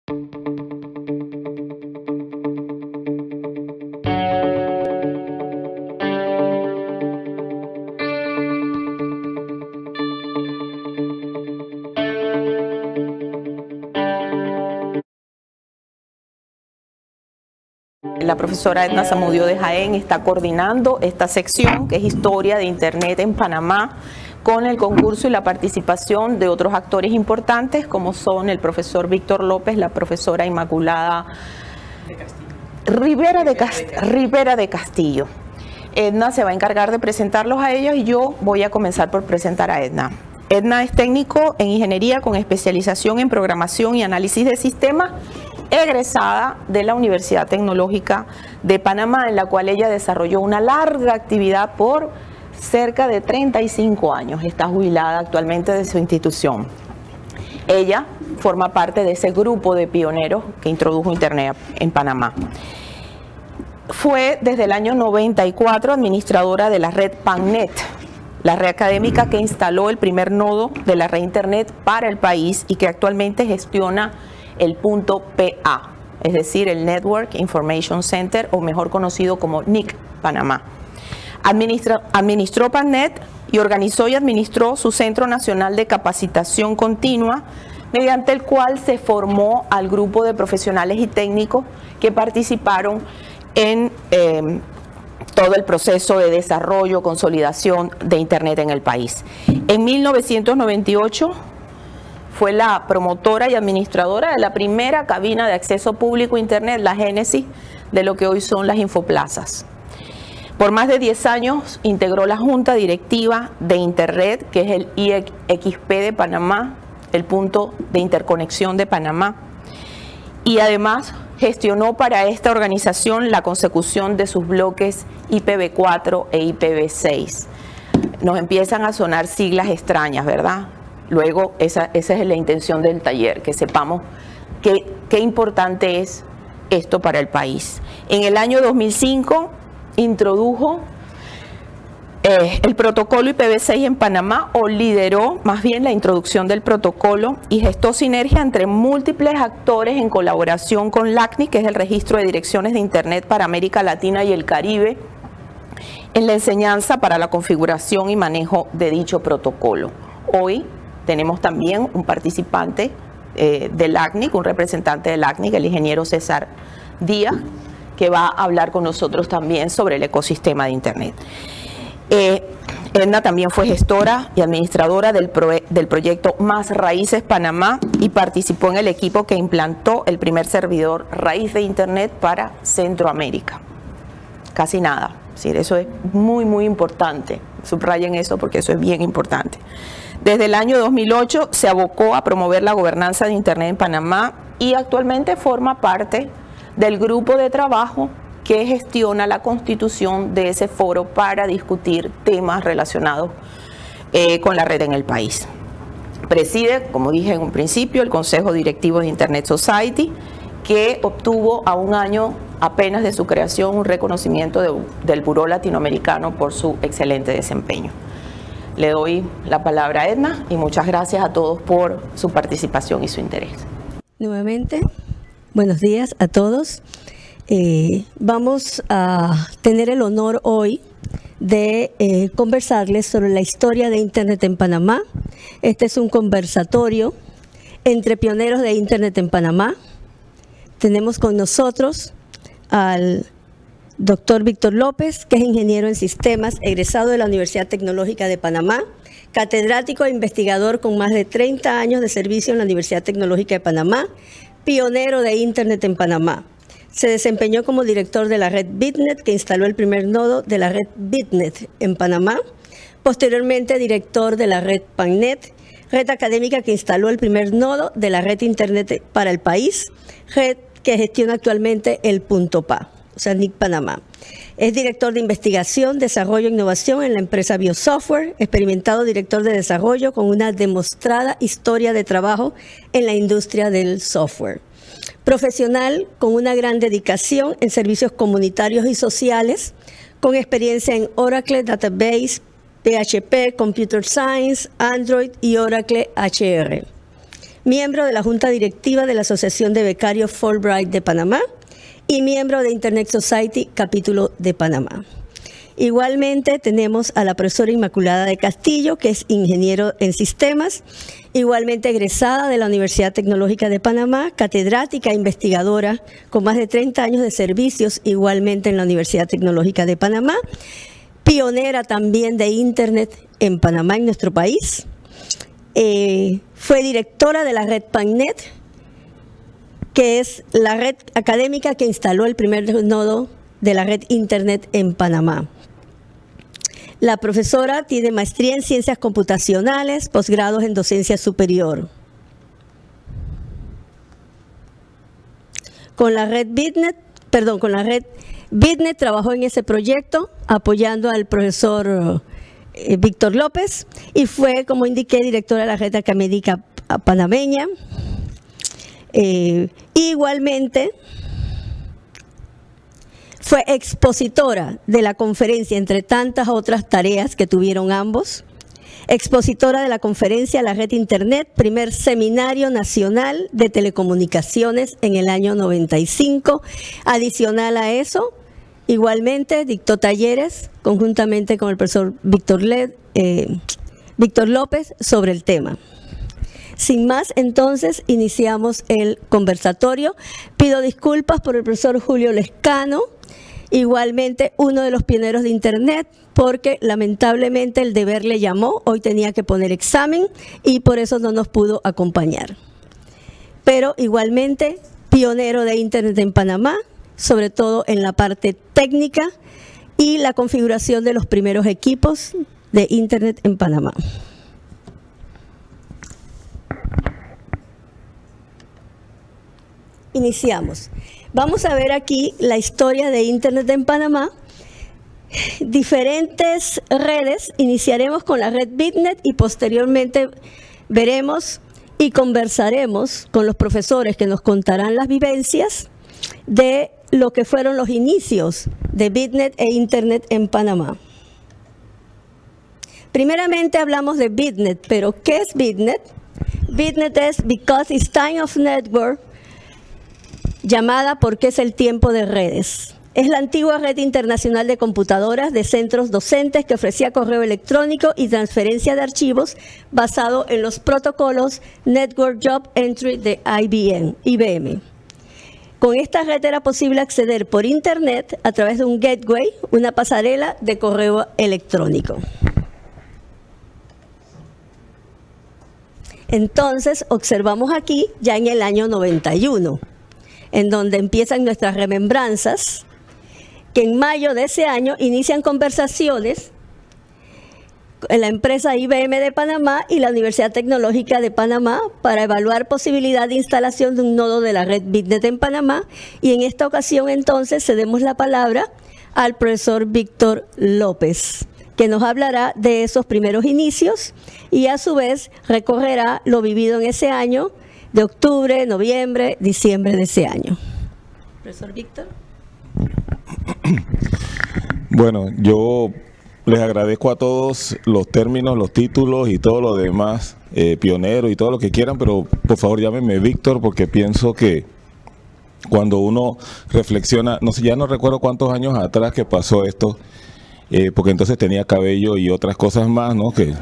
La profesora Edna Zamudio de Jaén está coordinando esta sección que es Historia de Internet en Panamá, con el concurso y la participación de otros actores importantes como son el profesor Víctor López, la profesora Inmaculada Rivera de Castillo. Edna se va a encargar de presentarlos a ellos y yo voy a comenzar por presentar a Edna. Edna es técnico en ingeniería con especialización en programación y análisis de sistemas, egresada de la Universidad Tecnológica de Panamá, en la cual ella desarrolló una larga actividad por cerca de 35 años. Está jubilada actualmente de su institución. Ella forma parte de ese grupo de pioneros que introdujo Internet en Panamá. Fue desde el año 94 administradora de la red PANNet, la red académica que instaló el primer nodo de la red Internet para el país y que actualmente gestiona el punto PA, es decir, el Network Information Center, o mejor conocido como NIC Panamá. Administró PANNet y organizó y administró su Centro Nacional de Capacitación Continua, mediante el cual se formó al grupo de profesionales y técnicos que participaron en todo el proceso de desarrollo, consolidación de Internet en el país. En 1998 fue la promotora y administradora de la primera cabina de acceso público a Internet, la génesis de lo que hoy son las infoplazas. Por más de 10 años integró la Junta Directiva de Internet, que es el IXP de Panamá, el punto de interconexión de Panamá, y además gestionó para esta organización la consecución de sus bloques IPv4 e IPv6. Nos empiezan a sonar siglas extrañas, ¿verdad? Luego, esa es la intención del taller, que sepamos qué importante es esto para el país. En el año 2005 introdujo el protocolo IPv6 en Panamá, o lideró más bien la introducción del protocolo, y gestó sinergia entre múltiples actores en colaboración con LACNIC, que es el Registro de Direcciones de Internet para América Latina y el Caribe, en la enseñanza para la configuración y manejo de dicho protocolo. Hoy tenemos también un participante de LACNIC, un representante de LACNIC, el ingeniero César Díaz, que va a hablar con nosotros también sobre el ecosistema de Internet. Edna también fue gestora y administradora del proyecto Más Raíces Panamá y participó en el equipo que implantó el primer servidor raíz de Internet para Centroamérica. Casi nada, es decir, eso es muy importante, subrayen eso porque eso es bien importante. Desde el año 2008 se abocó a promover la gobernanza de Internet en Panamá y actualmente forma parte del grupo de trabajo que gestiona la constitución de ese foro para discutir temas relacionados con la red en el país. Preside, como dije en un principio, el Consejo Directivo de Internet Society, que obtuvo a un año apenas de su creación un reconocimiento del Buró Latinoamericano por su excelente desempeño. Le doy la palabra a Edna y muchas gracias a todos por su participación y su interés. Nuevamente, buenos días a todos. Vamos a tener el honor hoy de conversarles sobre la historia de Internet en Panamá. Este es un conversatorio entre pioneros de Internet en Panamá. Tenemos con nosotros al doctor Víctor López, que es ingeniero en sistemas, egresado de la Universidad Tecnológica de Panamá, catedrático e investigador con más de 30 años de servicio en la Universidad Tecnológica de Panamá, pionero de Internet en Panamá. Se desempeñó como director de la red BitNet, que instaló el primer nodo de la red BitNet en Panamá. Posteriormente, director de la red PANNet, red académica que instaló el primer nodo de la red Internet para el país, red que gestiona actualmente el punto PA, o sea, NIC Panamá. Es director de investigación, desarrollo e innovación en la empresa BioSoftware, experimentado director de desarrollo con una demostrada historia de trabajo en la industria del software. Profesional con una gran dedicación en servicios comunitarios y sociales, con experiencia en Oracle Database, PHP, Computer Science, Android y Oracle HR. miembro de la Junta Directiva de la Asociación de Becarios Fulbright de Panamá y miembro de Internet Society, capítulo de Panamá. Igualmente tenemos a la profesora Inmaculada de Castillo, que es ingeniero en sistemas, igualmente egresada de la Universidad Tecnológica de Panamá, catedrática e investigadora con más de 30 años de servicios, igualmente en la Universidad Tecnológica de Panamá, pionera también de Internet en Panamá, en nuestro país. Fue directora de la red PANNet, que es la red académica que instaló el primer nodo de la red Internet en Panamá. La profesora tiene maestría en ciencias computacionales, posgrados en docencia superior. Con la red BitNet trabajó en ese proyecto apoyando al profesor Víctor López y fue, como indiqué, directora de la red académica panameña. Igualmente fue expositora de la conferencia, entre tantas otras tareas que tuvieron ambos. Expositora de la conferencia La Red Internet, primer seminario nacional de telecomunicaciones en el año 95. Adicional a eso, igualmente dictó talleres conjuntamente con el profesor Víctor López sobre el tema. Sin más, entonces, iniciamos el conversatorio. Pido disculpas por el profesor Julio Lescano, igualmente uno de los pioneros de Internet, porque lamentablemente el deber le llamó, hoy tenía que poner examen y por eso no nos pudo acompañar. Pero igualmente pionero de Internet en Panamá, sobre todo en la parte técnica y la configuración de los primeros equipos de Internet en Panamá. Iniciamos. Vamos a ver aquí la historia de Internet en Panamá. Diferentes redes. Iniciaremos con la red BitNet y posteriormente veremos y conversaremos con los profesores que nos contarán las vivencias de lo que fueron los inicios de BitNet e Internet en Panamá. Primeramente hablamos de BitNet, pero ¿qué es BitNet? BitNet es Because It's Time of Network, llamada porque es el tiempo de redes. Es la antigua red internacional de computadoras de centros docentes que ofrecía correo electrónico y transferencia de archivos basado en los protocolos Network Job Entry de IBM. Con esta red era posible acceder por Internet a través de un gateway, una pasarela de correo electrónico. Entonces, observamos aquí ya en el año 91. En donde empiezan nuestras remembranzas, que en mayo de ese año inician conversaciones en la empresa IBM de Panamá y la Universidad Tecnológica de Panamá para evaluar posibilidad de instalación de un nodo de la red BitNet en Panamá, y en esta ocasión entonces cedemos la palabra al profesor Víctor López, que nos hablará de esos primeros inicios y a su vez recorrerá lo vivido en ese año, de octubre, noviembre, diciembre de ese año. Profesor Víctor. Bueno, yo les agradezco a todos los términos, los títulos y todo lo demás, pionero y todo lo que quieran, pero por favor llámenme Víctor, porque pienso que cuando uno reflexiona, no sé, ya no recuerdo cuántos años atrás que pasó esto, porque entonces tenía cabello y otras cosas más, ¿no? Que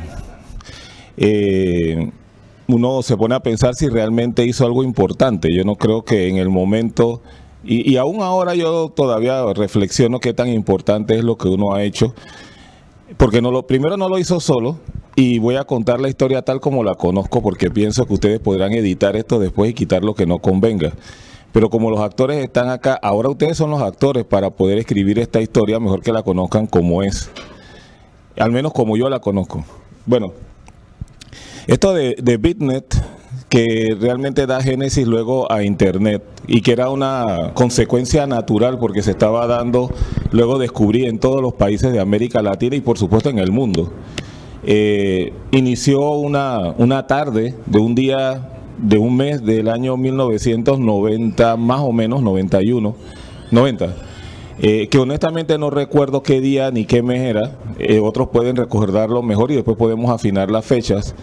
uno se pone a pensar si realmente hizo algo importante. Yo no creo que en el momento, y aún ahora yo todavía reflexiono qué tan importante es lo que uno ha hecho, porque primero no lo hizo solo, y voy a contar la historia tal como la conozco, porque pienso que ustedes podrán editar esto después y quitar lo que no convenga. Pero como los actores están acá, ahora ustedes son los actores para poder escribir esta historia, mejor que la conozcan como es, al menos como yo la conozco. Bueno, esto de BitNet, que realmente da génesis luego a Internet y que era una consecuencia natural porque se estaba dando, luego descubrí en todos los países de América Latina y por supuesto en el mundo. Inició una tarde de un día, de un mes del año 1990, más o menos, 90, que honestamente no recuerdo qué día ni qué mes era, otros pueden recordarlo mejor y después podemos afinar las fechas.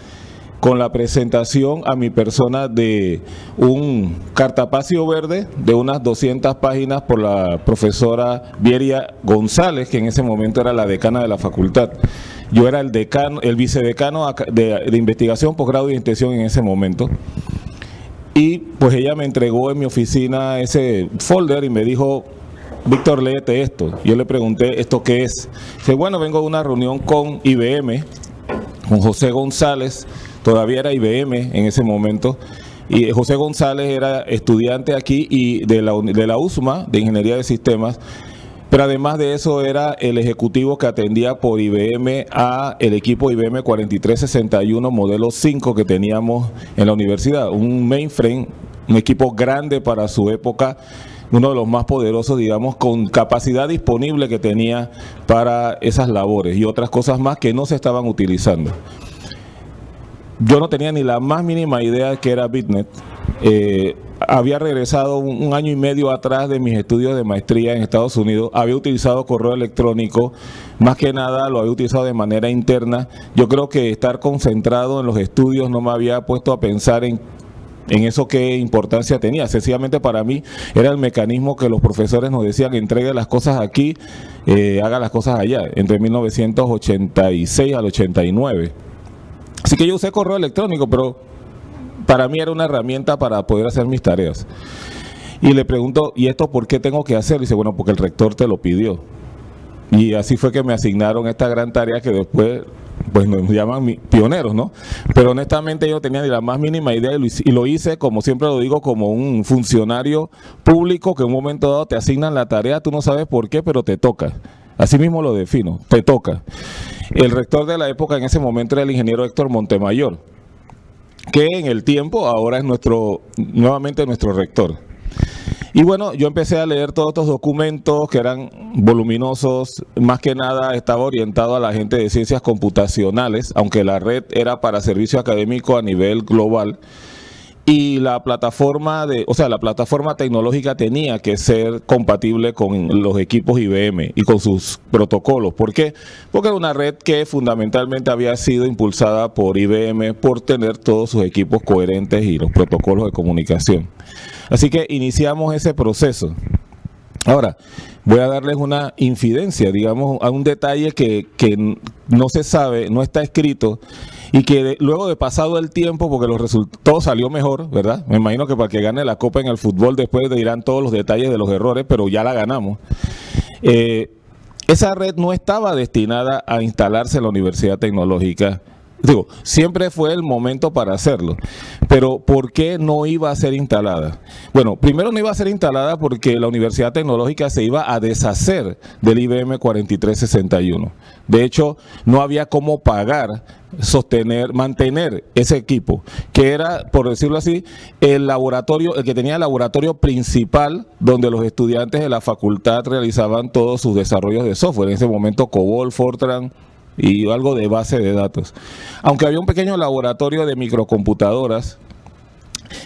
con la presentación a mi persona de un cartapacio verde de unas 200 páginas por la profesora Vieria González, que en ese momento era la decana de la facultad. Yo era el decano, el vicedecano de investigación, posgrado y extensión en ese momento. Y pues ella me entregó en mi oficina ese folder y me dijo: Víctor, léete esto. Yo le pregunté: ¿esto qué es? Dice: bueno, vengo de una reunión con IBM, con José González. Todavía era IBM en ese momento, y José González era estudiante aquí y de la USMA, de Ingeniería de Sistemas, pero además de eso era el ejecutivo que atendía por IBM a el equipo IBM 4361 modelo 5 que teníamos en la universidad, un mainframe, un equipo grande para su época, uno de los más poderosos, digamos, con capacidad disponible que tenía para esas labores y otras cosas más que no se estaban utilizando. Yo no tenía ni la más mínima idea de qué era BitNet. Había regresado un año y medio atrás de mis estudios de maestría en Estados Unidos. Había utilizado correo electrónico, más que nada lo había utilizado de manera interna. Yo creo que estar concentrado en los estudios no me había puesto a pensar en eso qué importancia tenía. Sencillamente para mí era el mecanismo que los profesores nos decían: entregue las cosas aquí, haga las cosas allá, entre 1986 al 89. Así que yo usé correo electrónico, pero para mí era una herramienta para poder hacer mis tareas. Y le pregunto: ¿y esto por qué tengo que hacer? Y dice: bueno, porque el rector te lo pidió. Y así fue que me asignaron esta gran tarea que después pues nos llaman pioneros, ¿no? Pero honestamente yo no tenía ni la más mínima idea y lo hice, como siempre lo digo, como un funcionario público que en un momento dado te asignan la tarea, tú no sabes por qué, pero te toca. Así mismo lo defino, te toca. El rector de la época en ese momento era el ingeniero Héctor Montemayor, que en el tiempo ahora es nuevamente nuestro rector. Y bueno, yo empecé a leer todos estos documentos que eran voluminosos. Más que nada estaba orientado a la gente de ciencias computacionales, aunque la red era para servicio académico a nivel global. Y la plataforma la plataforma tecnológica tenía que ser compatible con los equipos IBM y con sus protocolos. ¿Por qué? Porque era una red que fundamentalmente había sido impulsada por IBM por tener todos sus equipos coherentes y los protocolos de comunicación. Así que iniciamos ese proceso. Ahora, voy a darles una infidencia, digamos, a un detalle que no se sabe, no está escrito, y que luego de pasado el tiempo, porque todo salió mejor, ¿verdad? Me imagino que para que gane la Copa en el fútbol después dirán todos los detalles de los errores, pero ya la ganamos. Esa red no estaba destinada a instalarse en la Universidad Tecnológica. Digo, siempre fue el momento para hacerlo, pero ¿por qué no iba a ser instalada? Bueno, primero no iba a ser instalada porque la Universidad Tecnológica se iba a deshacer del IBM 4361. De hecho, no había cómo pagar, mantener ese equipo, que era, por decirlo así, el que tenía el laboratorio principal donde los estudiantes de la facultad realizaban todos sus desarrollos de software. En ese momento COBOL, Fortran y algo de base de datos. Aunque había un pequeño laboratorio de microcomputadoras,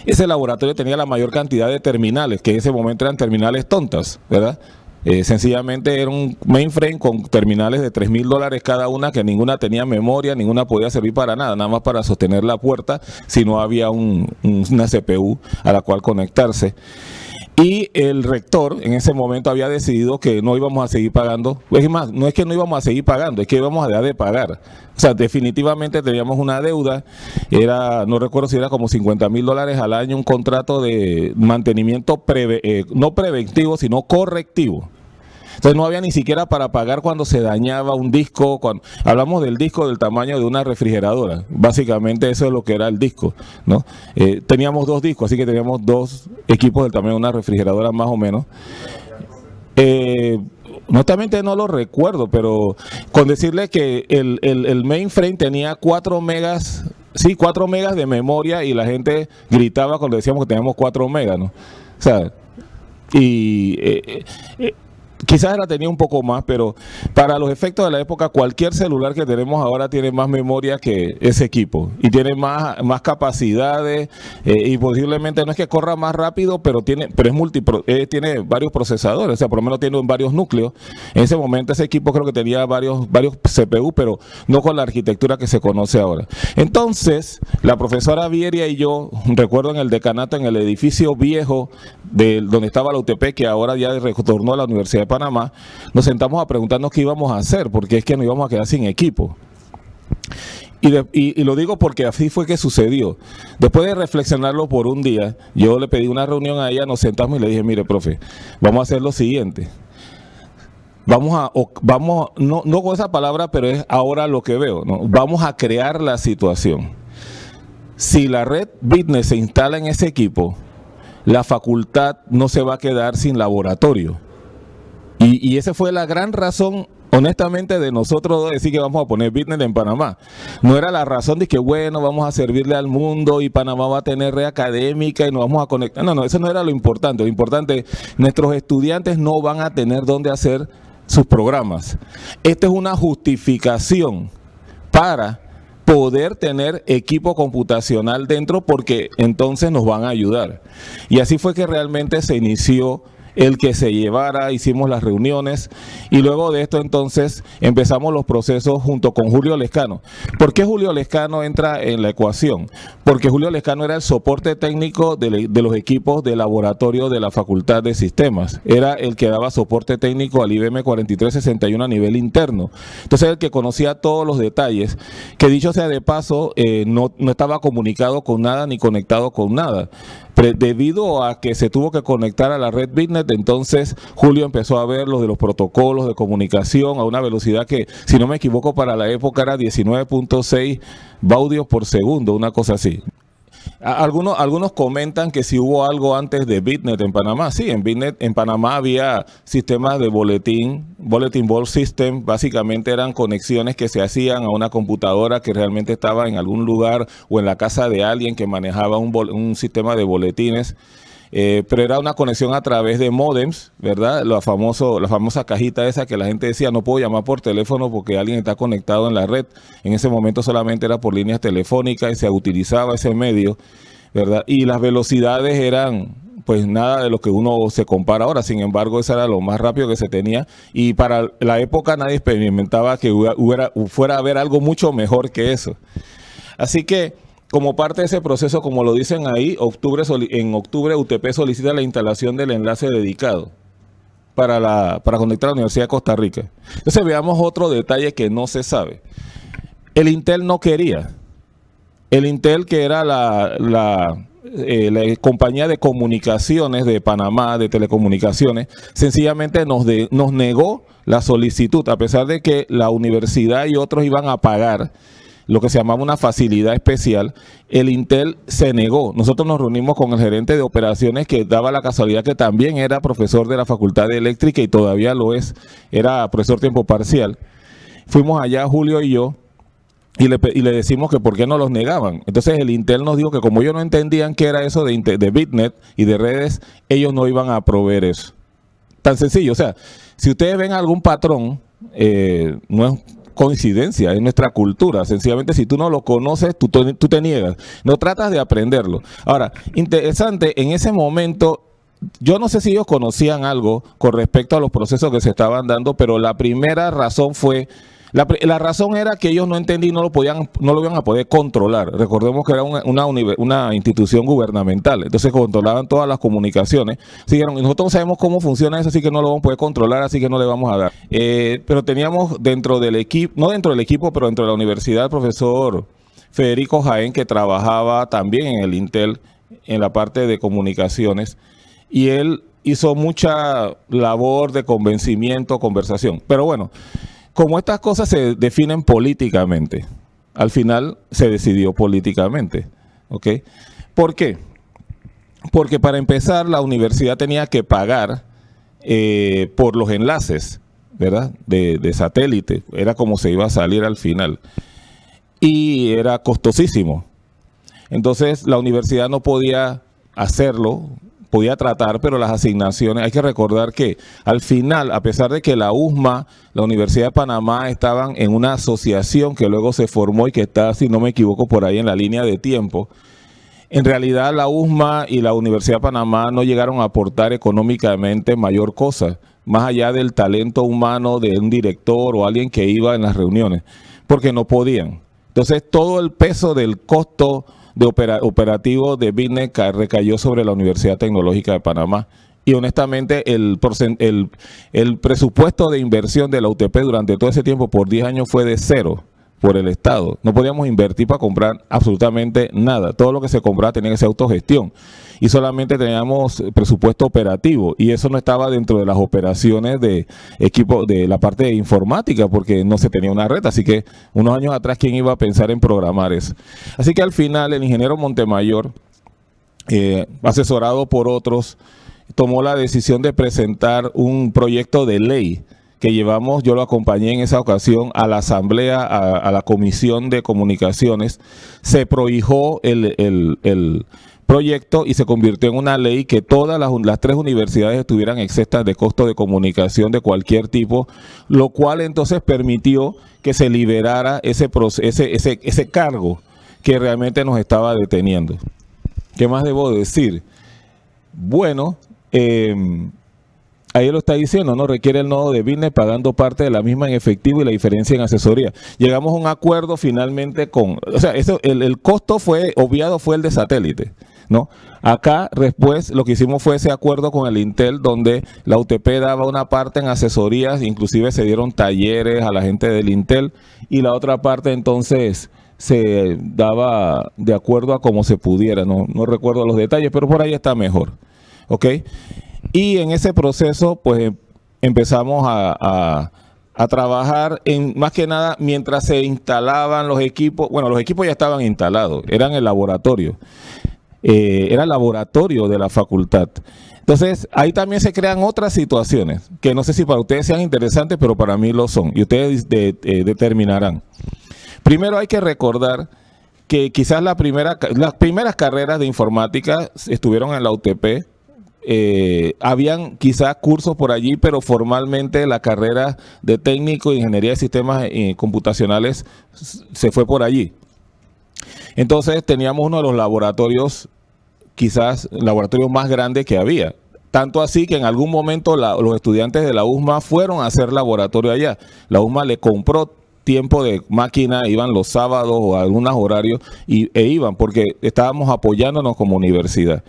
ese laboratorio tenía la mayor cantidad de terminales, que en ese momento eran terminales tontas, ¿verdad? Sencillamente era un mainframe con terminales de $3,000 cada una, que ninguna tenía memoria, ninguna podía servir para nada, nada más para sostener la puerta, si no había una CPU a la cual conectarse. Y el rector en ese momento había decidido que no íbamos a seguir pagando. Es más, no es que no íbamos a seguir pagando, es que íbamos a dejar de pagar. O sea, definitivamente teníamos una deuda, no recuerdo si era como $50,000 al año, un contrato de mantenimiento no preventivo, sino correctivo. Entonces no había ni siquiera para pagar cuando se dañaba un disco. Hablamos del disco del tamaño de una refrigeradora. Básicamente eso es lo que era el disco, ¿no? Teníamos 2 discos, así que teníamos 2 equipos del tamaño de una refrigeradora más o menos. Honestamente no lo recuerdo, pero con decirle que el mainframe tenía 4 megas, sí, 4 megas de memoria, y la gente gritaba cuando decíamos que teníamos 4 megas, ¿no? O sea, quizás la tenía un poco más, pero para los efectos de la época, cualquier celular que tenemos ahora tiene más memoria que ese equipo y tiene más capacidades y posiblemente no es que corra más rápido, pero tiene tiene varios procesadores, o sea, por lo menos tiene varios núcleos. En ese momento ese equipo creo que tenía varios CPU, pero no con la arquitectura que se conoce ahora. Entonces, la profesora Vieria y yo, recuerdo en el decanato, en el edificio viejo donde estaba la UTP, que ahora ya retornó a la Universidad de Panamá, nos sentamos a preguntarnos qué íbamos a hacer, porque es que nos íbamos a quedar sin equipo. Y lo digo porque así fue que sucedió. Después de reflexionarlo por un día, yo le pedí una reunión a ella, nos sentamos y le dije, mire, profe, vamos a hacer lo siguiente. No con esa palabra, pero es ahora lo que veo, ¿no? Vamos a crear la situación. Si la red BitNet se instala en ese equipo, la facultad no se va a quedar sin laboratorio. Y esa fue la gran razón, honestamente, de nosotros decir que vamos a poner BitNet en Panamá. No era la razón de que, bueno, vamos a servirle al mundo y Panamá va a tener red académica y nos vamos a conectar. No, eso no era lo importante. Lo importante, nuestros estudiantes no van a tener dónde hacer sus programas. Esta es una justificación para poder tener equipo computacional dentro, porque entonces nos van a ayudar. Y así fue que realmente se inició el que se llevara, hicimos las reuniones y luego de esto entonces empezamos los procesos junto con Julio Lescano. ¿Por qué Julio Lescano entra en la ecuación? Porque Julio Lescano era el soporte técnico de los equipos de laboratorio de la Facultad de Sistemas. Era el que daba soporte técnico al IBM 4361 a nivel interno. Entonces el que conocía todos los detalles, que dicho sea de paso, no estaba comunicado con nada ni conectado con nada. Debido a que se tuvo que conectar a la red BitNet, entonces Julio empezó a ver los protocolos de comunicación a una velocidad que, si no me equivoco, para la época era 19.6 baudios por segundo, una cosa así. Algunos comentan que si hubo algo antes de BitNet en Panamá. Sí, en BitNet en Panamá había sistemas de Bulletin Board System. Básicamente eran conexiones que se hacían a una computadora que realmente estaba en algún lugar o en la casa de alguien que manejaba un sistema de boletines. Pero era una conexión a través de módems, ¿verdad? La famosa cajita esa que la gente decía, no puedo llamar por teléfono porque alguien está conectado en la red. En ese momento solamente era por líneas telefónicas y se utilizaba ese medio, ¿verdad? Y las velocidades eran pues nada de lo que uno se compara ahora. Sin embargo, eso era lo más rápido que se tenía y para la época nadie experimentaba que fuera a haber algo mucho mejor que eso. Así que como parte de ese proceso, como lo dicen ahí, en octubre UTP solicita la instalación del enlace dedicado para conectar a la Universidad de Costa Rica. Entonces veamos otro detalle que no se sabe. El Intel no quería. El Intel, que era la compañía de comunicaciones de Panamá, de telecomunicaciones, sencillamente nos negó la solicitud, a pesar de que la universidad y otros iban a pagar lo que se llamaba una facilidad especial. El Intel se negó. Nosotros nos reunimos con el gerente de operaciones, que daba la casualidad que también era profesor de la Facultad de Eléctrica y todavía lo es, era profesor tiempo parcial. Fuimos allá, Julio y yo, y le decimos que por qué no los negaban. Entonces el Intel nos dijo que como ellos no entendían qué era eso de BitNet y de redes, ellos no iban a proveer eso. Tan sencillo. O sea, si ustedes ven algún patrón, no es coincidencia, es nuestra cultura. Sencillamente, si tú no lo conoces, tú te niegas, no tratas de aprenderlo. Ahora, interesante, en ese momento, yo no sé si ellos conocían algo con respecto a los procesos que se estaban dando, pero la primera razón fue, la razón era que ellos no entendían y no lo iban a poder controlar. Recordemos que era una institución gubernamental, entonces controlaban todas las comunicaciones. Dijeron, nosotros no sabemos cómo funciona eso, así que no lo vamos a poder controlar, así que no le vamos a dar. Pero teníamos dentro del equipo, no dentro del equipo, pero dentro de la universidad, el profesor Federico Jaén, que trabajaba también en el Intel, en la parte de comunicaciones, y él hizo mucha labor de convencimiento, conversación. Pero bueno, como estas cosas se definen políticamente, al final se decidió políticamente, ¿ok? ¿Por qué? Porque para empezar la universidad tenía que pagar por los enlaces, ¿verdad? De satélite, era como se iba a salir al final. Y era costosísimo. Entonces la universidad no podía hacerlo podía tratar, pero las asignaciones, hay que recordar que al final, a pesar de que la USMA, la Universidad de Panamá estaban en una asociación que luego se formó y que está, si no me equivoco, por ahí en la línea de tiempo, en realidad la USMA y la Universidad de Panamá no llegaron a aportar económicamente mayor cosa, más allá del talento humano de un director o alguien que iba en las reuniones, porque no podían. Entonces todo el peso del costo de operativo de BITNET recayó sobre la Universidad Tecnológica de Panamá. Y honestamente el presupuesto de inversión de la UTP durante todo ese tiempo por 10 años fue de 0 por el Estado. No podíamos invertir para comprar absolutamente nada. Todo lo que se compraba tenía que ser autogestión. Y solamente teníamos presupuesto operativo. Y eso no estaba dentro de las operaciones de equipo, de la parte de informática, porque no se tenía una red. Así que unos años atrás, ¿quién iba a pensar en programar eso? Así que al final el ingeniero Montemayor, asesorado por otros, tomó la decisión de presentar un proyecto de ley que llevamos, yo lo acompañé en esa ocasión a la asamblea, a la comisión de comunicaciones. Se prohijó el proyecto y se convirtió en una ley que todas las 3 universidades estuvieran exentas de costo de comunicación de cualquier tipo, lo cual entonces permitió que se liberara ese cargo que realmente nos estaba deteniendo. ¿Qué más debo decir? Bueno, ahí lo está diciendo, ¿no? Requiere el nodo de BITNET pagando parte de la misma en efectivo y la diferencia en asesoría. Llegamos a un acuerdo finalmente con, o sea, eso, el costo fue obviado, fue el de satélite, ¿no? Acá después lo que hicimos fue ese acuerdo con el Intel, donde la UTP daba una parte en asesorías, inclusive se dieron talleres a la gente del Intel, y la otra parte entonces se daba de acuerdo a cómo se pudiera, no recuerdo los detalles, pero por ahí está mejor, ¿ok? Y en ese proceso, pues, empezamos a trabajar en, más que nada, mientras se instalaban los equipos. Bueno, los equipos ya estaban instalados, eran el laboratorio. Era el laboratorio de la facultad. Entonces, ahí también se crean otras situaciones, que no sé si para ustedes sean interesantes, pero para mí lo son, y ustedes determinarán. Primero hay que recordar que quizás las primeras carreras de informática estuvieron en la UTP. Habían quizás cursos por allí, pero formalmente la carrera de técnico de ingeniería de sistemas computacionales se fue por allí. Entonces teníamos uno de los laboratorios, quizás el laboratorio más grande que había. Tanto así que en algún momento los estudiantes de la USMA fueron a hacer laboratorio allá. La USMA le compró tiempo de máquina, iban los sábados o algunos horarios e iban porque estábamos apoyándonos como universidad.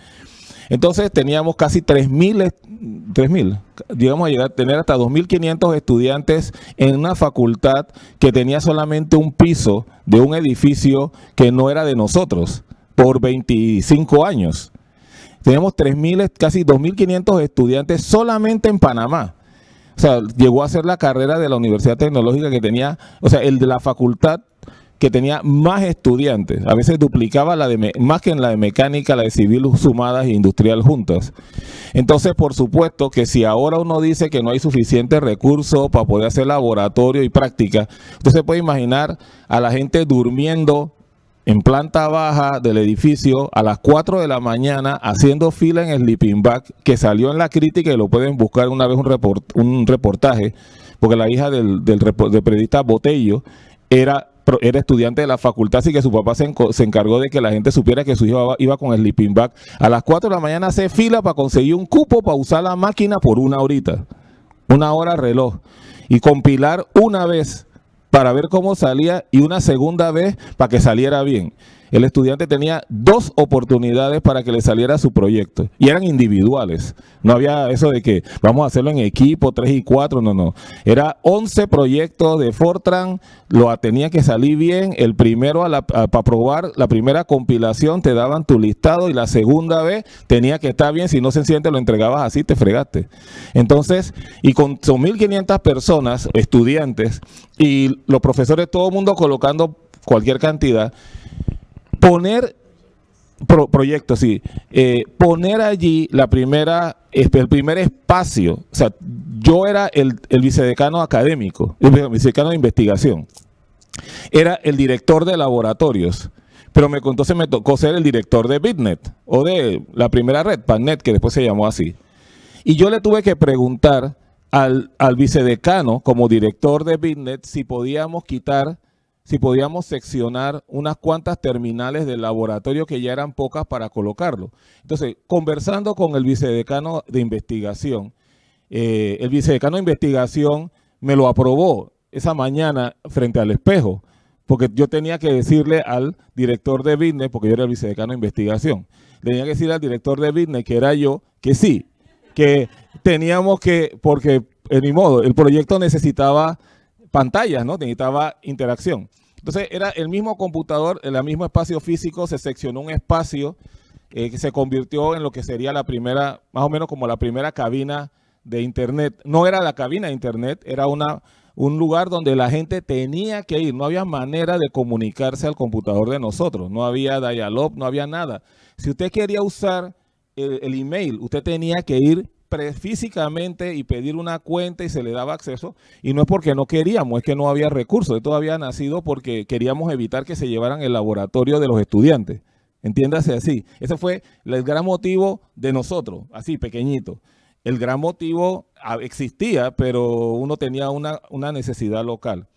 Entonces teníamos casi 3.000, digamos a llegar a tener hasta 2.500 estudiantes en una facultad que tenía solamente un piso de un edificio que no era de nosotros por 25 años. Teníamos casi 2.500 estudiantes solamente en Panamá. O sea, llegó a ser la carrera de la Universidad Tecnológica que tenía, o sea, el de la facultad que tenía más estudiantes, a veces duplicaba más que en la de mecánica, la de civil sumadas e industrial juntas. Entonces, por supuesto que si ahora uno dice que no hay suficientes recursos para poder hacer laboratorio y práctica, usted se puede imaginar a la gente durmiendo en planta baja del edificio a las 4 de la mañana haciendo fila en el sleeping bag, que salió en la crítica y lo pueden buscar una vez un reportaje, porque la hija del periodista Botello era estudiante de la facultad, así que su papá se encargó de que la gente supiera que su hijo iba con el sleeping bag. A las 4 de la mañana hace fila para conseguir un cupo para usar la máquina por 1 horita, 1 hora reloj, y compilar una vez para ver cómo salía y una segunda vez para que saliera bien. El estudiante tenía 2 oportunidades para que le saliera su proyecto y eran individuales. No había eso de que vamos a hacerlo en equipo, 3 y 4, no. Era 11 proyectos de Fortran, tenía que salir bien. El primero, para probar la primera compilación, te daban tu listado y la segunda vez tenía que estar bien. Si no, sencillamente lo entregabas así, te fregaste. Entonces, y con 1.500 personas, estudiantes, y los profesores, todo el mundo colocando cualquier cantidad, poner proyectos, sí, poner allí el primer espacio. O sea, yo era el vicedecano académico, el vicedecano de investigación, era el director de laboratorios, pero entonces me tocó ser el director de Bitnet, o de la primera red, Pannet, que después se llamó así. Y yo le tuve que preguntar al vicedecano, como director de Bitnet, si podíamos seccionar unas cuantas terminales del laboratorio que ya eran pocas para colocarlo. Entonces, conversando con el vicedecano de investigación, me lo aprobó esa mañana frente al espejo, porque yo tenía que decirle al director de Bitnet, porque yo era el vicedecano de investigación, le tenía que decir al director de Bitnet, que era yo, que sí, que teníamos que, porque ni modo, el proyecto necesitaba pantallas, ¿no? Necesitaba interacción. Entonces era el mismo computador, en el mismo espacio físico, se seccionó un espacio que se convirtió en lo que sería la primera, más o menos como la primera cabina de internet. No era la cabina de internet, era un lugar donde la gente tenía que ir. No había manera de comunicarse al computador de nosotros. No había dial-up, no había nada. Si usted quería usar el email, usted tenía que ir físicamente y pedir una cuenta y se le daba acceso, y no es porque no queríamos, es que no había recursos. Esto había nacido porque queríamos evitar que se llevaran el laboratorio de los estudiantes, entiéndase así. Ese fue el gran motivo de nosotros, así pequeñito. El gran motivo existía, pero uno tenía una necesidad local.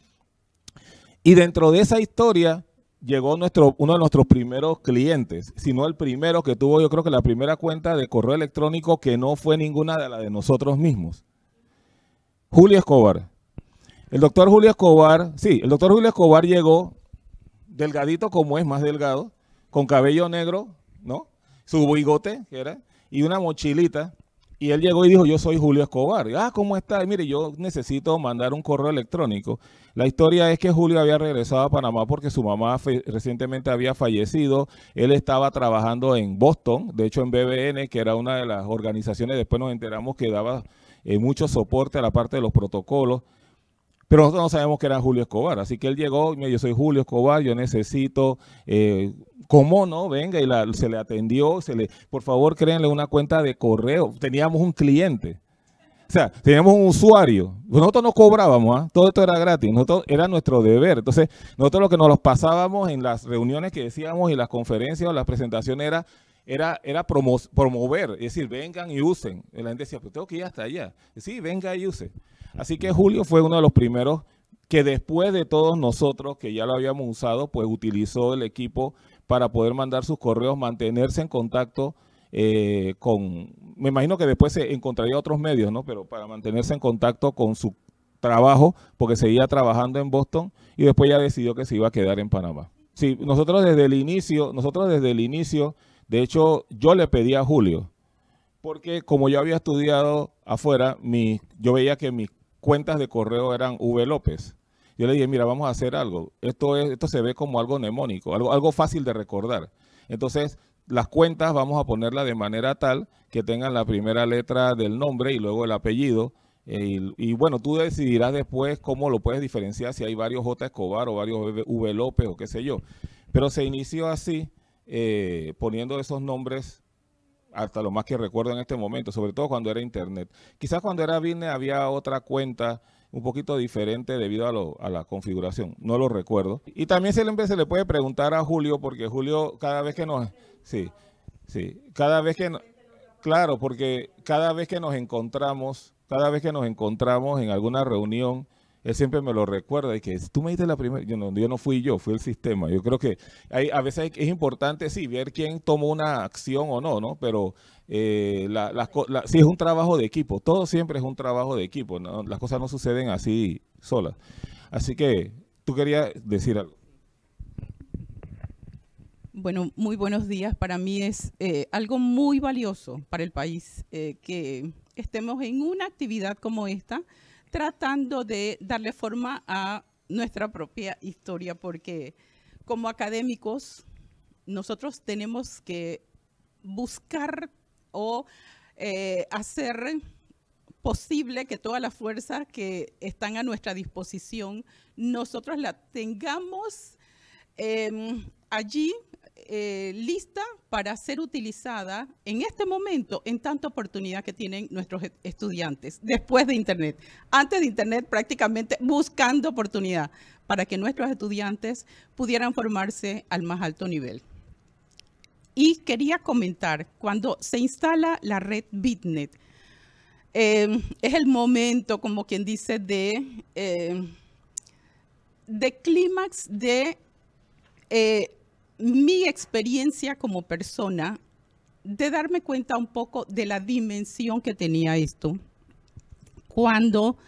Y dentro de esa historia llegó uno de nuestros primeros clientes, si no el primero que tuvo, yo creo que la primera cuenta de correo electrónico que no fue ninguna de la de nosotros mismos. Julio Escobar. El doctor Julio Escobar llegó delgadito como es, más delgado, con cabello negro, ¿no? Su bigote, que era, y una mochilita. Y él llegó y dijo, yo soy Julio Escobar. ¿Cómo está? Y mire, yo necesito mandar un correo electrónico. La historia es que Julio había regresado a Panamá porque su mamá recientemente había fallecido. Él estaba trabajando en Boston, de hecho en BBN, que era una de las organizaciones, después nos enteramos que daba mucho soporte a la parte de los protocolos. Pero nosotros no sabemos que era Julio Escobar, así que él llegó y me dijo, yo soy Julio Escobar, yo necesito, ¿cómo no? Venga, y se le atendió, por favor créanle una cuenta de correo. Teníamos un cliente, o sea, teníamos un usuario. Nosotros no cobrábamos, todo esto era gratis, era nuestro deber. Entonces, nosotros lo que nos los pasábamos en las reuniones que decíamos y las conferencias o las presentaciones era promover, es decir, vengan y usen. Y la gente decía, pues tengo que ir hasta allá. Sí, venga y use. Así que Julio fue uno de los primeros que después de todos nosotros, que ya lo habíamos usado, pues utilizó el equipo para poder mandar sus correos, mantenerse en contacto me imagino que después se encontraría otros medios, ¿no? Pero para mantenerse en contacto con su trabajo, porque seguía trabajando en Boston y después ya decidió que se iba a quedar en Panamá. Sí, nosotros desde el inicio, de hecho, yo le pedí a Julio, porque como yo había estudiado afuera, yo veía que mis cuentas de correo eran V. López. Yo le dije, mira, vamos a hacer algo. Esto se ve como algo mnemónico, algo fácil de recordar. Entonces, las cuentas vamos a ponerlas de manera tal que tengan la primera letra del nombre y luego el apellido. Y bueno, tú decidirás después cómo lo puedes diferenciar, si hay varios J. Escobar o varios V. López o qué sé yo. Pero se inició así, poniendo esos nombres hasta lo más que recuerdo en este momento, sobre todo cuando era internet. Quizás cuando era Bitnet había otra cuenta un poquito diferente debido a la configuración, no lo recuerdo. Y también se le puede preguntar a Julio, porque Julio cada vez que nos... Claro, porque cada vez que nos encontramos en alguna reunión, él siempre me lo recuerda y que tú me diste la primera, yo no fui yo, fue el sistema. Yo creo que a veces es importante, sí, ver quién tomó una acción o no, pero sí es un trabajo de equipo, todo siempre es un trabajo de equipo, ¿no? Las cosas no suceden así solas. Así que tú querías decir algo. Bueno, muy buenos días. Para mí es algo muy valioso para el país que estemos en una actividad como esta, tratando de darle forma a nuestra propia historia, porque como académicos nosotros tenemos que buscar o hacer posible que todas las fuerzas que están a nuestra disposición, nosotros la tengamos allí lista para ser utilizada en este momento en tanta oportunidad que tienen nuestros estudiantes después de Internet. Antes de Internet prácticamente buscando oportunidad, para que nuestros estudiantes pudieran formarse al más alto nivel. Y quería comentar, cuando se instala la red BitNet, es el momento, como quien dice, de clímax de mi experiencia como persona, de darme cuenta un poco de la dimensión que tenía esto. Cuando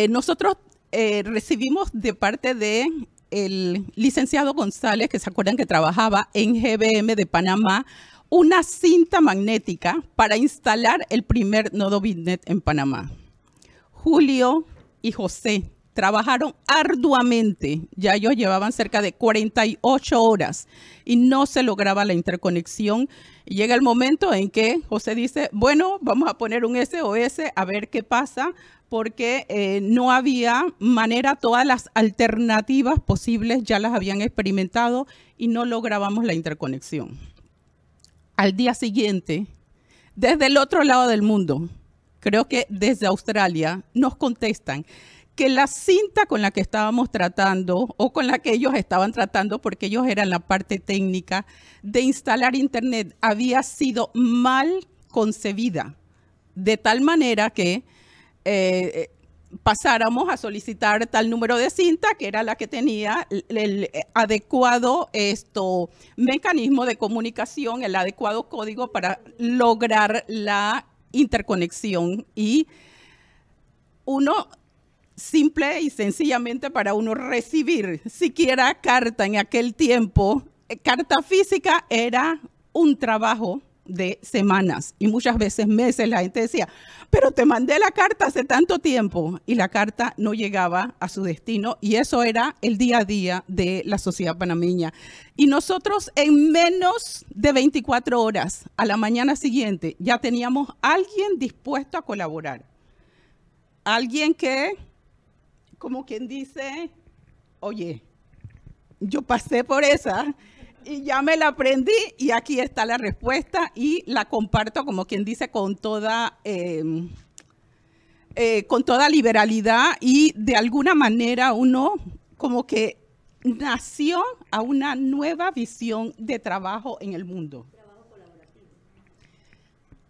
nosotros recibimos de parte del licenciado González, que se acuerdan que trabajaba en GBM de Panamá, una cinta magnética para instalar el primer nodo BitNet en Panamá. Julio y José trabajaron arduamente, ya ellos llevaban cerca de 48 horas y no se lograba la interconexión. Y llega el momento en que José dice, bueno, vamos a poner un SOS a ver qué pasa, porque no había manera, todas las alternativas posibles ya las habían experimentado y no lográbamos la interconexión. Al día siguiente, desde el otro lado del mundo, creo que desde Australia, nos contestan que la cinta con la que estábamos tratando o con la que ellos estaban tratando, porque ellos eran la parte técnica de instalar internet, había sido mal concebida, de tal manera que pasáramos a solicitar tal número de cinta, que era la que tenía el adecuado mecanismo de comunicación, el adecuado código para lograr la interconexión. Y uno, simple y sencillamente, para uno recibir siquiera carta en aquel tiempo, carta física, era un trabajo de semanas y muchas veces meses. La gente decía, pero te mandé la carta hace tanto tiempo, y la carta no llegaba a su destino, y eso era el día a día de la sociedad panameña. Y nosotros en menos de 24 horas, a la mañana siguiente, ya teníamos a alguien dispuesto a colaborar. Alguien que, como quien dice, oye, yo pasé por esa y ya me la aprendí, y aquí está la respuesta, y la comparto, como quien dice, con toda liberalidad, y de alguna manera uno como que nació a una nueva visión de trabajo en el mundo.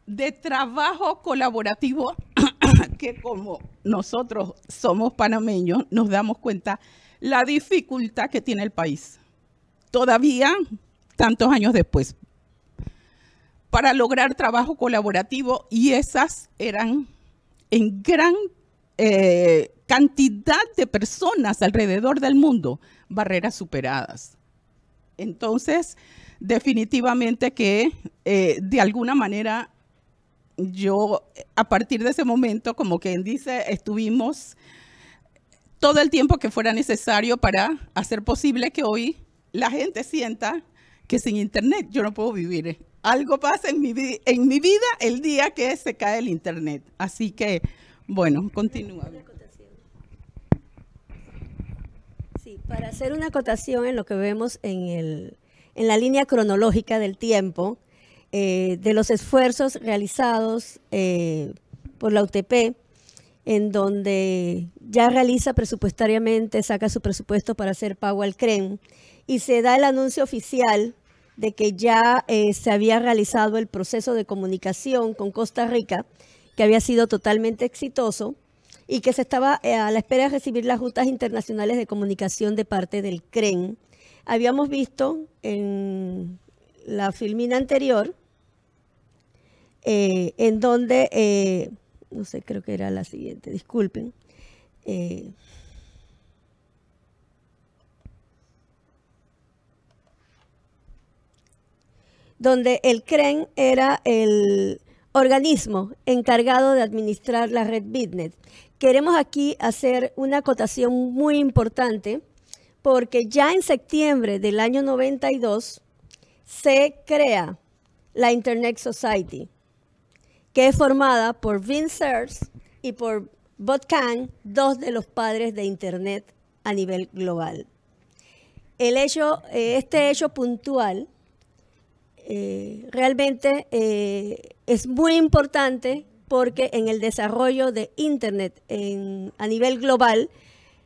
De trabajo colaborativo, que como nosotros somos panameños, nos damos cuenta la dificultad que tiene el país, todavía tantos años después, para lograr trabajo colaborativo, y esas eran en gran cantidad de personas alrededor del mundo, barreras superadas. Entonces, definitivamente que de alguna manera yo, a partir de ese momento, como quien dice, estuvimos todo el tiempo que fuera necesario para hacer posible que hoy la gente sienta que sin internet yo no puedo vivir. Algo pasa en mi vida el día que se cae el internet. Así que, bueno, continúa. Sí, para hacer una acotación en lo que vemos en la línea cronológica del tiempo, de los esfuerzos realizados por la UTP, en donde ya realiza presupuestariamente, saca su presupuesto para hacer pago al CREN, y se da el anuncio oficial de que ya se había realizado el proceso de comunicación con Costa Rica, que había sido totalmente exitoso, y que se estaba a la espera de recibir las rutas internacionales de comunicación de parte del CREN. Habíamos visto en la filmina anterior, en donde, no sé, creo que era la siguiente, disculpen, donde el CREN era el organismo encargado de administrar la red BitNet. Queremos aquí hacer una acotación muy importante, porque ya en septiembre del año 92 se crea la Internet Society, que es formada por Vince Cerf y por Bob Kahn, dos de los padres de Internet a nivel global. Este hecho puntual realmente es muy importante, porque en el desarrollo de Internet a nivel global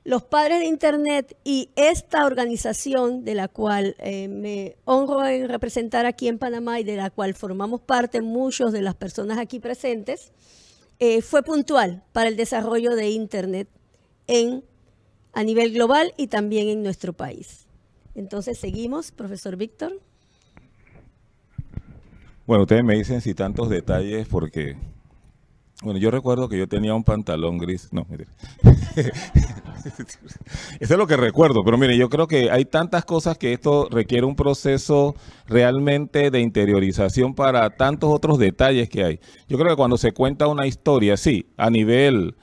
los padres de Internet y esta organización de la cual me honro en representar aquí en Panamá y de la cual formamos parte muchos de las personas aquí presentes, fue puntual para el desarrollo de Internet a nivel global y también en nuestro país. Entonces seguimos, profesor Víctor. Bueno, ustedes me dicen si tantos detalles porque, bueno, yo recuerdo que yo tenía un pantalón gris, no, mentira. Eso es lo que recuerdo, pero mire, yo creo que hay tantas cosas que esto requiere un proceso realmente de interiorización para tantos otros detalles que hay. Yo creo que cuando se cuenta una historia, sí, a nivel...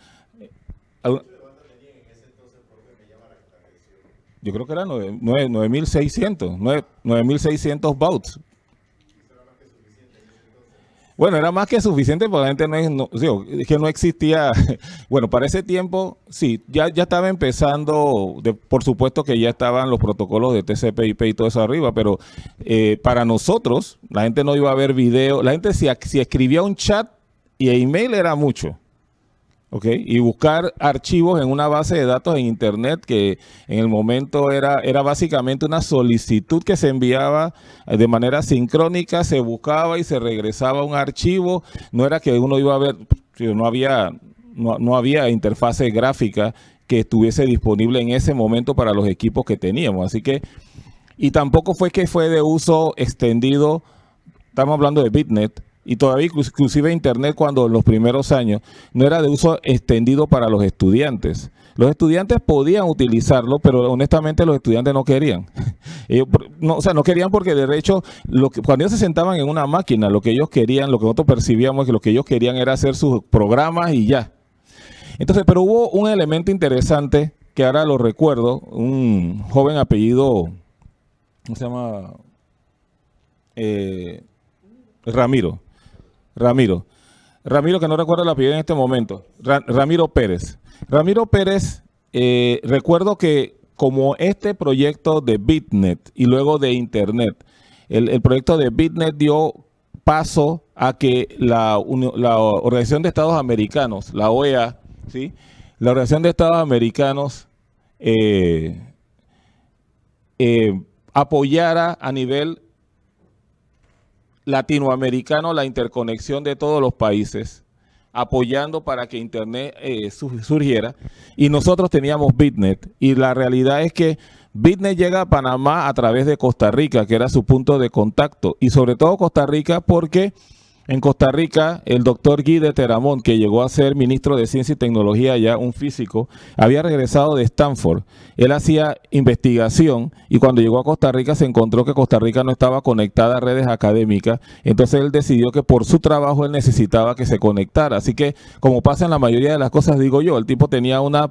Yo creo que era 9.600 bauts. Bueno, era más que suficiente porque la gente es que no existía. Bueno, para ese tiempo, sí, ya estaba empezando, por supuesto que ya estaban los protocolos de TCP/IP y todo eso arriba, pero para nosotros, la gente no iba a ver video. La gente si escribía un chat y email era mucho. Okay, y buscar archivos en una base de datos en internet que en el momento era básicamente una solicitud que se enviaba de manera sincrónica, se buscaba y se regresaba un archivo. No era que uno iba a ver, no había interfase gráfica que estuviese disponible en ese momento para los equipos que teníamos. Así que, y tampoco fue que fue de uso extendido, estamos hablando de Bitnet, y todavía inclusive Internet cuando en los primeros años no era de uso extendido para los estudiantes. Los estudiantes podían utilizarlo, pero honestamente los estudiantes no querían. No querían porque de hecho, cuando ellos se sentaban en una máquina, lo que ellos querían, lo que nosotros percibíamos es que lo que ellos querían era hacer sus programas y ya. Entonces, pero hubo un elemento interesante que ahora lo recuerdo, un joven apellido, ¿cómo se llama? Ramiro, que no recuerdo el apellido en este momento, Ramiro Pérez. Ramiro Pérez, recuerdo que como este proyecto de Bitnet y luego de Internet, el proyecto de Bitnet dio paso a que la Organización de Estados Americanos, la OEA, ¿sí? La Organización de Estados Americanos apoyara a nivel latinoamericano la interconexión de todos los países, apoyando para que Internet surgiera, y nosotros teníamos Bitnet, y la realidad es que Bitnet llega a Panamá a través de Costa Rica, que era su punto de contacto, y sobre todo Costa Rica porque en Costa Rica el doctor Guy de Teramont, que llegó a ser ministro de Ciencia y Tecnología allá, un físico, había regresado de Stanford. Él hacía investigación y cuando llegó a Costa Rica se encontró que Costa Rica no estaba conectada a redes académicas. Entonces él decidió que por su trabajo él necesitaba que se conectara. Así que, como pasa en la mayoría de las cosas, digo yo, el tipo tenía una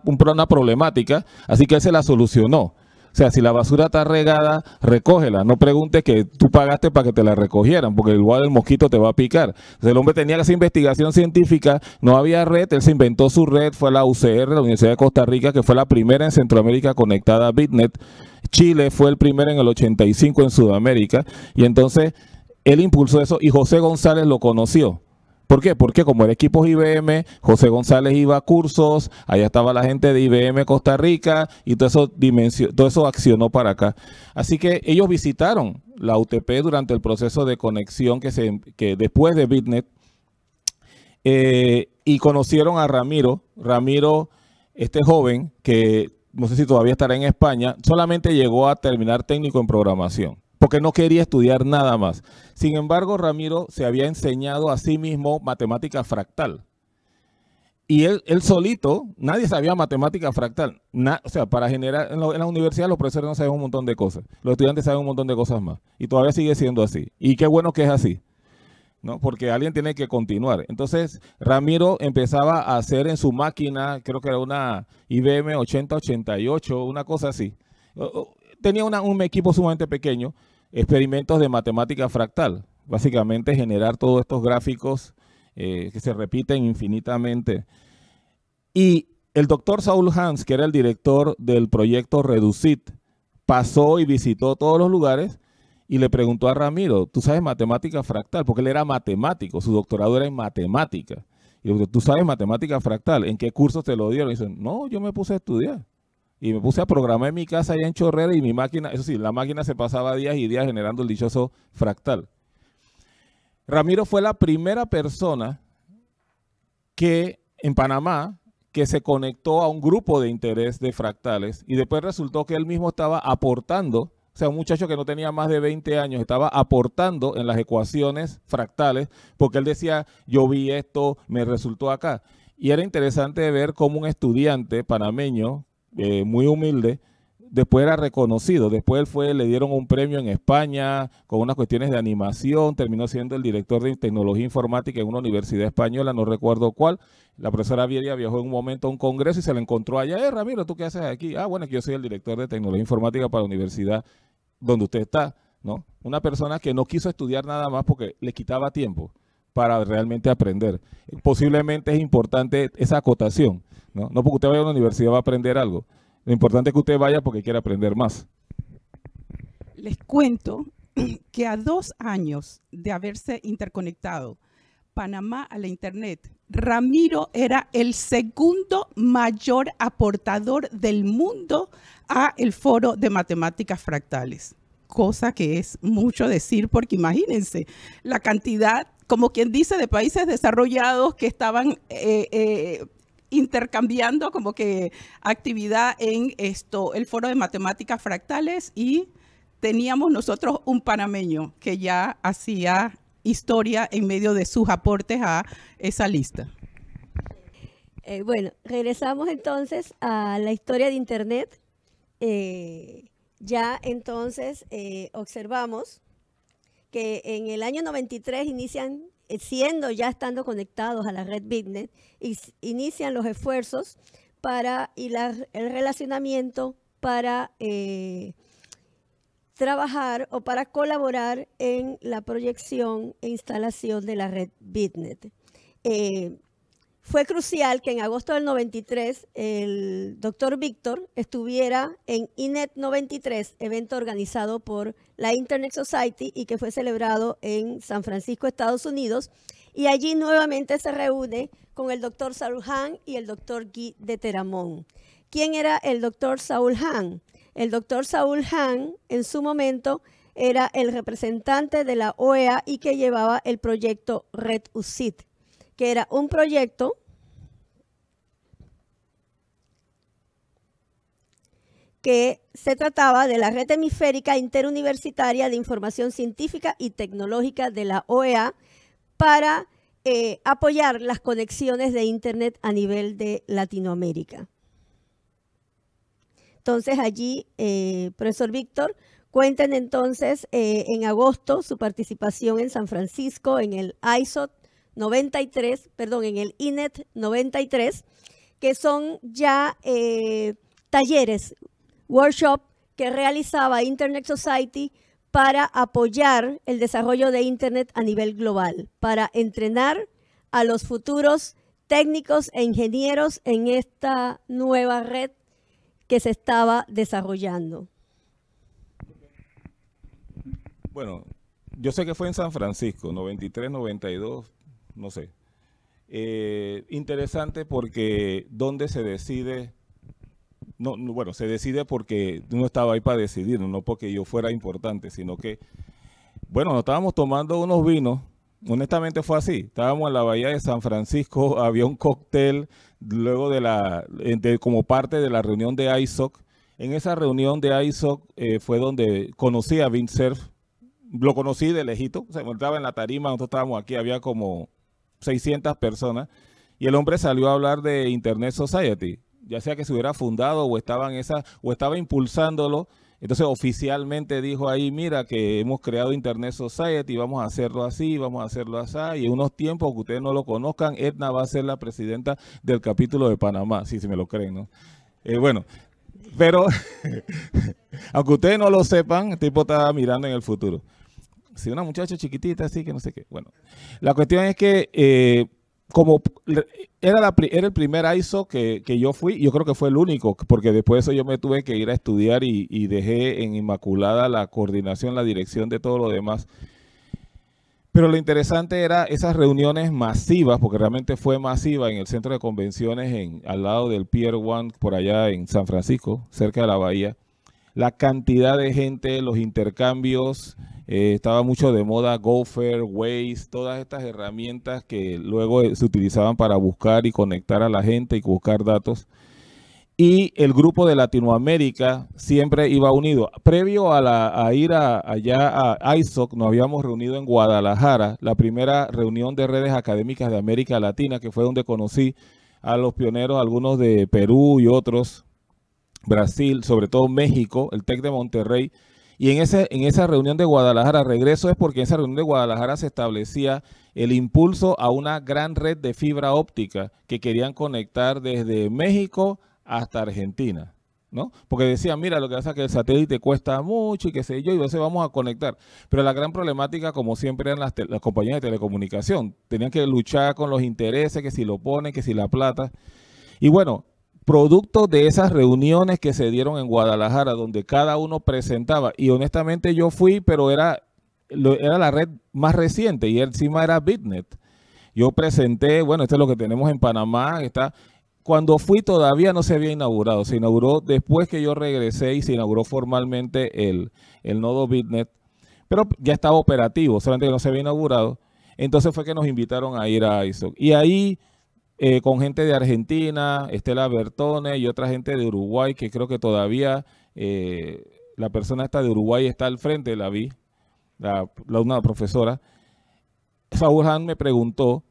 problemática, así que él se la solucionó. O sea, si la basura está regada, recógela. No preguntes que tú pagaste para que te la recogieran, porque igual el mosquito te va a picar. Entonces, el hombre tenía que hacer investigación científica, no había red, él se inventó su red, fue la UCR, la Universidad de Costa Rica, que fue la primera en Centroamérica conectada a Bitnet. Chile fue el primero en el 85 en Sudamérica, y entonces él impulsó eso y José González lo conoció. ¿Por qué? Porque como era equipos IBM, José González iba a cursos, allá estaba la gente de IBM Costa Rica y todo eso accionó para acá. Así que ellos visitaron la UTP durante el proceso de conexión que después de Bitnet y conocieron a Ramiro. Ramiro, este joven que no sé si todavía estará en España, solamente llegó a terminar técnico en programación, porque no quería estudiar nada más. Sin embargo, Ramiro se había enseñado a sí mismo matemática fractal. Y él solito, nadie sabía matemática fractal. O sea, para generar, en la universidad los profesores no saben un montón de cosas. Los estudiantes saben un montón de cosas más. Y todavía sigue siendo así. Y qué bueno que es así, ¿no? Porque alguien tiene que continuar. Entonces, Ramiro empezaba a hacer en su máquina, creo que era una IBM 8088, una cosa así. Tenía un equipo sumamente pequeño, experimentos de matemática fractal, básicamente generar todos estos gráficos que se repiten infinitamente. Y el doctor Saul Hans, que era el director del proyecto Reducit, pasó y visitó todos los lugares y le preguntó a Ramiro, ¿tú sabes matemática fractal? Porque él era matemático, su doctorado era en matemática. Y le dijo, ¿tú sabes matemática fractal? ¿En qué cursos te lo dieron? Y dice, no, yo me puse a estudiar. Y me puse a programar en mi casa allá en Chorrera y mi máquina, eso sí, la máquina se pasaba días y días generando el dichoso fractal. Ramiro fue la primera persona que en Panamá que se conectó a un grupo de interés de fractales y después resultó que él mismo estaba aportando, o sea, un muchacho que no tenía más de 20 años estaba aportando en las ecuaciones fractales porque él decía, yo vi esto, me resultó acá. Y era interesante ver cómo un estudiante panameño, muy humilde, después era reconocido, después le dieron un premio en España con unas cuestiones de animación, terminó siendo el director de tecnología informática en una universidad española, no recuerdo cuál. La profesora Vieria viajó en un momento a un congreso y se la encontró allá. Ramiro, ¿tú qué haces aquí? Ah, bueno, que yo soy el director de tecnología informática para la universidad donde usted está, ¿no? Una persona que no quiso estudiar nada más porque le quitaba tiempo para realmente aprender. Posiblemente es importante esa acotación, ¿no? No porque usted vaya a una universidad va a aprender algo. Lo importante es que usted vaya porque quiere aprender más. Les cuento que a 2 años de haberse interconectado Panamá a la Internet, Ramiro era el segundo mayor aportador del mundo a el Foro de Matemáticas Fractales. Cosa que es mucho decir porque imagínense la cantidad, como quien dice, de países desarrollados que estaban intercambiando como que actividad en el Foro de Matemáticas Fractales y teníamos nosotros un panameño que ya hacía historia en medio de sus aportes a esa lista. Bueno, regresamos entonces a la historia de Internet. Ya entonces observamos que en el año 93 inician, estando conectados a la red BitNet, inician los esfuerzos para el relacionamiento para trabajar o para colaborar en la proyección e instalación de la red BitNet. Fue crucial que en agosto del 93 el doctor Víctor estuviera en INET 93, evento organizado por la Internet Society y que fue celebrado en San Francisco, Estados Unidos. Y allí nuevamente se reúne con el doctor Saul Hahn y el doctor Guy de Teramont. ¿Quién era el doctor Saul Hahn? El doctor Saul Hahn en su momento era el representante de la OEA y que llevaba el proyecto Red UCIT, que era un proyecto que se trataba de la red hemisférica interuniversitaria de información científica y tecnológica de la OEA para apoyar las conexiones de Internet a nivel de Latinoamérica. Entonces allí, profesor Víctor, cuenten entonces en agosto su participación en San Francisco en el ISOT 93, perdón, en el INET 93, que son ya talleres, workshop que realizaba Internet Society para apoyar el desarrollo de Internet a nivel global, para entrenar a los futuros técnicos e ingenieros en esta nueva red que se estaba desarrollando. Bueno, yo sé que fue en San Francisco, 93, 92, no sé. Interesante porque ¿dónde se decide? No, bueno, se decide porque uno estaba ahí para decidir, no porque yo fuera importante, sino que, bueno, nos estábamos tomando unos vinos, honestamente fue así, estábamos en la bahía de San Francisco, había un cóctel, luego como parte de la reunión de ISOC. En esa reunión de ISOC fue donde conocí a Vint Cerf, lo conocí de lejito, se encontraba en la tarima, nosotros estábamos aquí, había como 600 personas, y el hombre salió a hablar de Internet Society, ya sea que se hubiera fundado o estaba impulsándolo. Entonces oficialmente dijo ahí, mira que hemos creado Internet Society, vamos a hacerlo así, vamos a hacerlo así, y en unos tiempos que ustedes no lo conozcan, Edna va a ser la presidenta del capítulo de Panamá, si me lo creen, ¿no? Bueno, pero aunque ustedes no lo sepan, el tipo estaba mirando en el futuro. Si una muchacha chiquitita así que no sé qué. Bueno, la cuestión es que como era el primer ISO que yo fui, yo creo que fue el único, porque después de eso yo me tuve que ir a estudiar y dejé en Inmaculada la coordinación, la dirección de todo lo demás. Pero lo interesante era esas reuniones masivas, porque realmente fue masiva en el centro de convenciones al lado del Pier 1, por allá en San Francisco, cerca de la bahía. La cantidad de gente, los intercambios, estaba mucho de moda Gopher, Waze, todas estas herramientas que luego se utilizaban para buscar y conectar a la gente y buscar datos. Y el grupo de Latinoamérica siempre iba unido. Previo a ir allá a ISOC, nos habíamos reunido en Guadalajara, la primera reunión de redes académicas de América Latina, que fue donde conocí a los pioneros, algunos de Perú y otros, Brasil, sobre todo México, el TEC de Monterrey. Y en esa reunión de Guadalajara, regreso es porque en esa reunión de Guadalajara se establecía el impulso a una gran red de fibra óptica que querían conectar desde México hasta Argentina, ¿no? Porque decían, mira, lo que pasa es que el satélite cuesta mucho y qué sé yo, y entonces vamos a conectar. Pero la gran problemática, como siempre, eran las compañías de telecomunicación. Tenían que luchar con los intereses, que si lo ponen, que si la plata. Y bueno, producto de esas reuniones que se dieron en Guadalajara, donde cada uno presentaba, y honestamente yo fui, pero era la red más reciente, y encima era Bitnet. Yo presenté, bueno, esto es lo que tenemos en Panamá, cuando fui todavía no se había inaugurado, se inauguró después que yo regresé y se inauguró formalmente el nodo Bitnet, pero ya estaba operativo, solamente que no se había inaugurado. Entonces fue que nos invitaron a ir a ISOC. Y ahí, con gente de Argentina, Estela Bertone y otra gente de Uruguay, que creo que todavía la persona esta de Uruguay está al frente, la vi, una profesora. Saúl Han me preguntó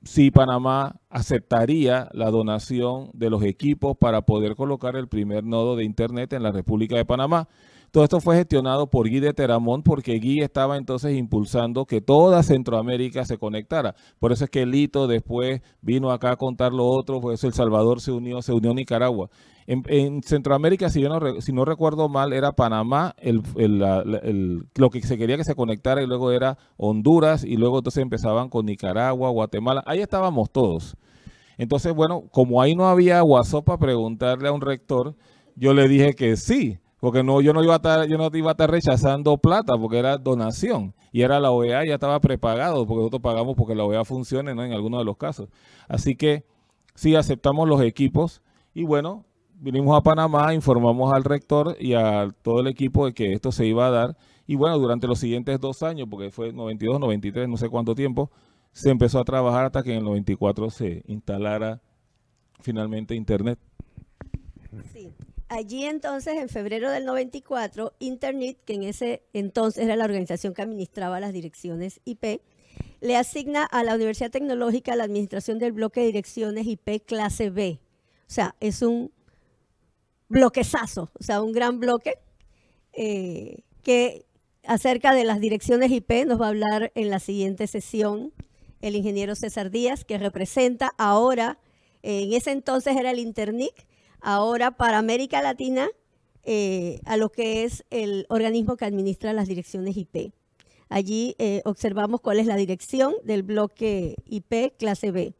si Panamá aceptaría la donación de los equipos para poder colocar el primer nodo de Internet en la República de Panamá. Todo esto fue gestionado por Guy de Teramont, porque Guy estaba entonces impulsando que toda Centroamérica se conectara. Por eso es que Lito después vino acá a contar lo otro, por eso El Salvador se unió Nicaragua. En Centroamérica, si no recuerdo mal, era Panamá lo que se quería que se conectara, y luego era Honduras, y luego entonces empezaban con Nicaragua, Guatemala. Ahí estábamos todos. Entonces, bueno, como ahí no había WhatsApp para preguntarle a un rector, yo le dije que sí, porque yo no iba a estar rechazando plata, porque era donación, y era la OEA, ya estaba prepagado, porque nosotros pagamos porque la OEA funcione, ¿no?, en algunos de los casos. Así que sí aceptamos los equipos, y bueno, vinimos a Panamá, informamos al rector y a todo el equipo de que esto se iba a dar, y bueno, durante los siguientes 2 años, porque fue 92, 93, no sé cuánto tiempo, se empezó a trabajar hasta que en el 94 se instalara finalmente Internet. Sí. Allí entonces, en febrero del 94, Internet, que en ese entonces era la organización que administraba las direcciones IP, le asigna a la Universidad Tecnológica la administración del bloque de direcciones IP clase B. O sea, es un bloquezazo, o sea, un gran bloque que acerca de las direcciones IP nos va a hablar en la siguiente sesión el ingeniero César Díaz, que representa ahora, en ese entonces era el Internic, ahora para América Latina, a lo que es el organismo que administra las direcciones IP. Allí observamos cuál es la dirección del bloque IP clase B.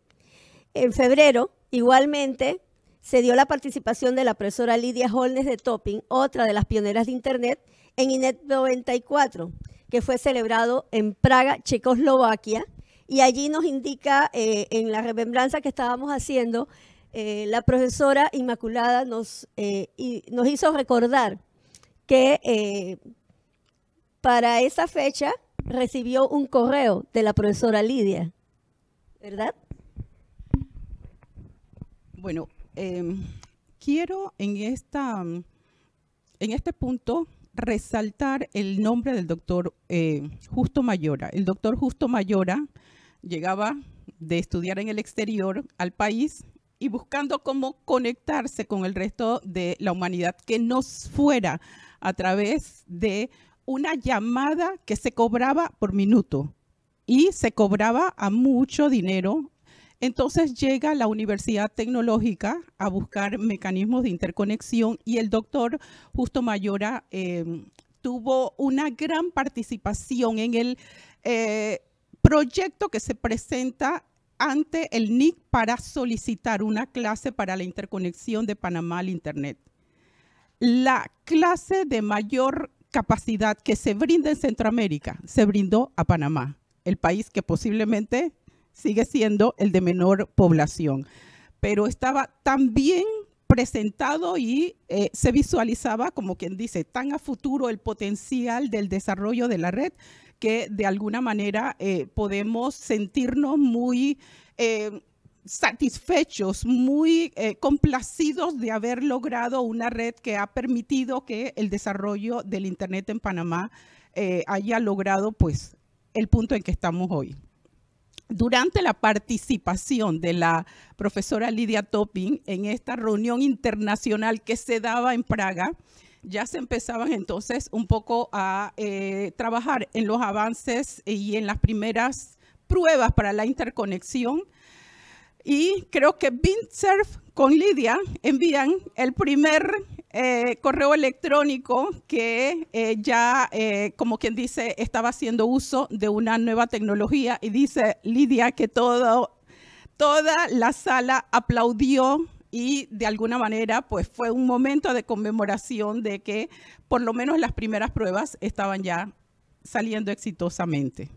En febrero, igualmente, se dio la participación de la profesora Lidia Holnes de Topping, otra de las pioneras de Internet, en INET 94, que fue celebrado en Praga, Checoslovaquia, y allí nos indica, en la remembranza que estábamos haciendo, la profesora Inmaculada nos hizo recordar que para esa fecha recibió un correo de la profesora Lidia, ¿verdad? Bueno, quiero en este punto resaltar el nombre del doctor Justo Mayora. El doctor Justo Mayora llegaba de estudiar en el exterior al país y buscando cómo conectarse con el resto de la humanidad que no fuera a través de una llamada que se cobraba por minuto y se cobraba a mucho dinero. Entonces llega la Universidad Tecnológica a buscar mecanismos de interconexión, y el doctor Justo Mayora tuvo una gran participación en el proyecto que se presenta ante el NIC para solicitar una clase para la interconexión de Panamá al Internet. La clase de mayor capacidad que se brinda en Centroamérica se brindó a Panamá. el país que posiblemente sigue siendo el de menor población. Pero estaba tan bien presentado y se visualizaba, como quien dice, tan a futuro el potencial del desarrollo de la red, que de alguna manera podemos sentirnos muy satisfechos, muy complacidos de haber logrado una red que ha permitido que el desarrollo del Internet en Panamá haya logrado pues el punto en que estamos hoy. Durante la participación de la profesora Lidia Topping en esta reunión internacional que se daba en Praga, ya se empezaban entonces un poco a trabajar en los avances y en las primeras pruebas para la interconexión. Y creo que Bintserf con Lidia envían el primer correo electrónico que como quien dice, estaba haciendo uso de una nueva tecnología, y dice Lidia que toda la sala aplaudió y de alguna manera pues fue un momento de conmemoración de que por lo menos las primeras pruebas estaban ya saliendo exitosamente.